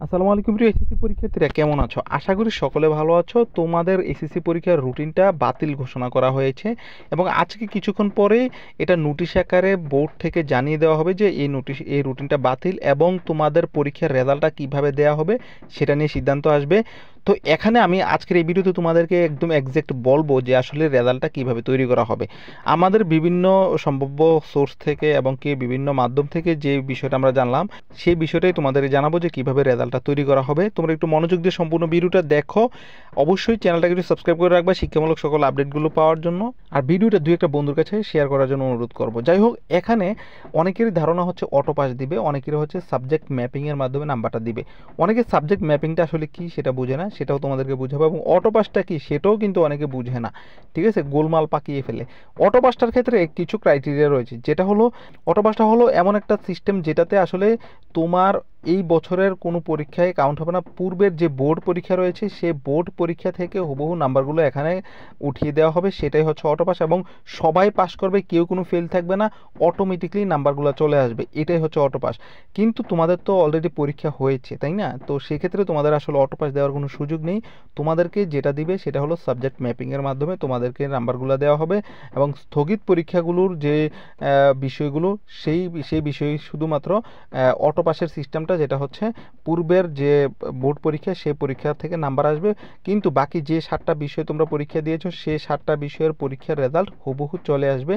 আসসালামু আলাইকুম প্রিয় এসএসসি পরীক্ষার্থীরা, কেমন আছো? আশা করি সকলে ভালো আছো। তোমাদের এসএসসি পরীক্ষার রুটিনটা বাতিল ঘোষণা করা হয়েছে এবং আজকে কিছুক্ষণ পরেই এটা নোটিশ আকারে বোর্ড থেকে জানিয়ে দেওয়া হবে যে এই রুটিনটা বাতিল এবং তোমাদের পরীক্ষার রেজাল্টটা কিভাবে দেওয়া হবে সেটা নিয়ে সিদ্ধান্ত আসবে। তো এখানে আমি আজকের এই ভিডিওতে তোমাদেরকে একদম এক্সাক্ট বলবো যে আসলে রেজাল্টটা কিভাবে তৈরি করা হবে। আমাদের বিভিন্ন সম্ভাব্য সোর্স থেকে এবং কি বিভিন্ন মাধ্যম থেকে যে বিষয়টা আমরা জানলাম সেই বিষয়টাই তোমাদের জানাবো যে কিভাবে রেজাল্টটা তৈরি করা হবে। তোমরা একটু মনোযোগ দিয়ে সম্পূর্ণ ভিডিওটা দেখো। অবশ্যই চ্যানেলটাকে একটু সাবস্ক্রাইব করে রাখবা শিক্ষামূলক সকল আপডেটগুলো পাওয়ার জন্য, আর ভিডিওটা দুই একটা বন্ধুর কাছে শেয়ার করার জন্য অনুরোধ করব। যাই হোক, এখানে অনেকেরই ধারণা হচ্ছে অটো পাস দিবে, অনেকেরই হচ্ছে সাবজেক্ট ম্যাপিংয়ের মাধ্যমে নাম্বারটা দিবে। অনেকে সাবজেক্ট ম্যাপিংটা আসলে কি সেটা বুঝে না, সেটাও তোমাদেরকে বুঝাবো, এবং অটো পাসটা কি সেটাও কিন্তু অনেকে বুঝে না। ঠিক আছে, গোলমাল পাকিয়ে ফেলে। অটো পাসটার ক্ষেত্রে কিছু ক্রাইটেরিয়া রয়েছে, যেটা হলো অটো পাসটা হলো এমন একটা সিস্টেম যেটাতে আসলে তোমার এই বছরের কোনো পরীক্ষায় কাউন্ট হবে না। পূর্বের যে বোর্ড পরীক্ষা রয়েছে সেই বোর্ড পরীক্ষা থেকে হুবহু নাম্বারগুলো এখানে উঠিয়ে দেওয়া হবে, সেটাই হচ্ছে অটো পাস, এবং সবাই পাস করবে, কেউ কোনো ফেল থাকবে না, অটোমেটিকলি নাম্বারগুলো চলে আসবে, এটাই হচ্ছে অটো পাস। কিন্তু তোমাদের তো অলরেডি পরীক্ষা হয়েছে, তাই না? তো সেক্ষেত্রে তোমাদের আসলে অটো পাস দেওয়ার কোনো সুযোগ নেই। তোমাদেরকে যেটা দিবে সেটা হলো সাবজেক্ট ম্যাপিংয়ের মাধ্যমে তোমাদেরকে নাম্বারগুলো দেওয়া হবে, এবং স্থগিত পরীক্ষাগুলোর যে বিষয়গুলো সেই সেই বিষয়ে শুধুমাত্র অটো পাসের সিস্টেমটা, যেটা হচ্ছে পূর্বের যে বোর্ড পরীক্ষা সেই পরীক্ষা থেকে নাম্বার আসবে, কিন্তু বাকি যে 7টা বিষয় তোমরা পরীক্ষা দিয়েছো সেই 7টা বিষয়ের পরীক্ষার রেজাল্ট হুবহু চলে আসবে।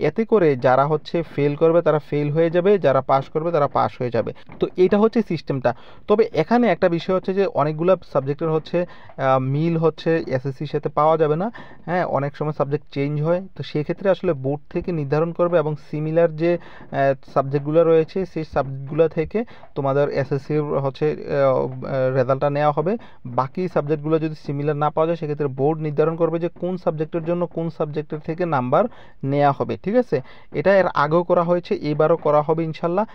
এতে করে যারা হচ্ছে ফেল করবে তারা ফেল হয়ে যাবে, যারা পাস করবে তারা পাস হয়ে যাবে। তো এটা হচ্ছে সিস্টেমটা। তবে এখানে একটা বিষয় হচ্ছে যে অনেকগুলো সাবজেক্টের হচ্ছে মিল হচ্ছে এসএসসির সাথে পাওয়া যাবে না। হ্যাঁ, অনেক সময় সাবজেক্ট চেঞ্জ হয়, তো সেক্ষেত্রে আসলে বোর্ড থেকে নির্ধারণ করবে, এবং সিমিলার যে সাবজেক্টগুলো রয়েছে সেই সাবজেক্টগুলো থেকে তোমাদের এসএসসির হচ্ছে রেজাল্টটা নেওয়া হবে। বাকি সাবজেক্টগুলো যদি সিমিলার না পাওয়া যায় সেক্ষেত্রে বোর্ড নির্ধারণ করবে যে কোন সাবজেক্টের জন্য কোন সাবজেক্টের থেকে নাম্বার নেওয়া হবে। ঠিক আছে, এটা এর আগেও করা হয়েছে, এবারও করা হবে ইনশাল্লাহ।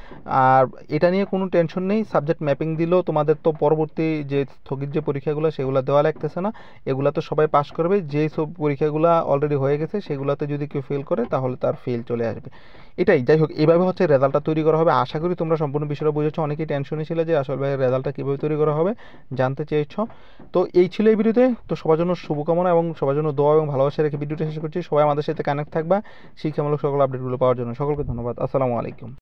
আর এটা নিয়ে কোনো টেনশন নেই, সাবজেক্ট ম্যাপিং দিলেও তোমাদের তো পরবর্তী যে স্থগিত যে পরীক্ষাগুলো সেগুলো দেওয়া লাগতেছে না, এগুলো তো সবাই পাস করবে। যে সব পরীক্ষাগুলো অলরেডি হয়ে গেছে সেগুলোতে যদি কেউ ফেল করে তাহলে তার ফেল চলে আসবে। এটাই, যাই হোক, এইভাবে হচ্ছে রেজাল্টটা তৈরি করা হবে। আশা করি তোমরা সম্পূর্ণ বিষয়টা বুঝেছো। অনেকেই টেনশনে ছিল যে আসলে ভাই রেজাল্টটা কীভাবে তৈরি করা হবে, জানতে চেয়েছ। তো এই ছিল এই ভিডিওতে। তো সবার জন্য শুভকামনা এবং সবার জন্য দোয়া এবং ভালোবাসা রেখে ভিডিওটা শেষ করছি। সবাই আমাদের সাথে কানেক্ট থাকবা শিক্ষামূলক সকল আপডেটগুলো পাওয়ার জন্য। সকলকে ধন্যবাদ। আসসালামু আলাইকুম।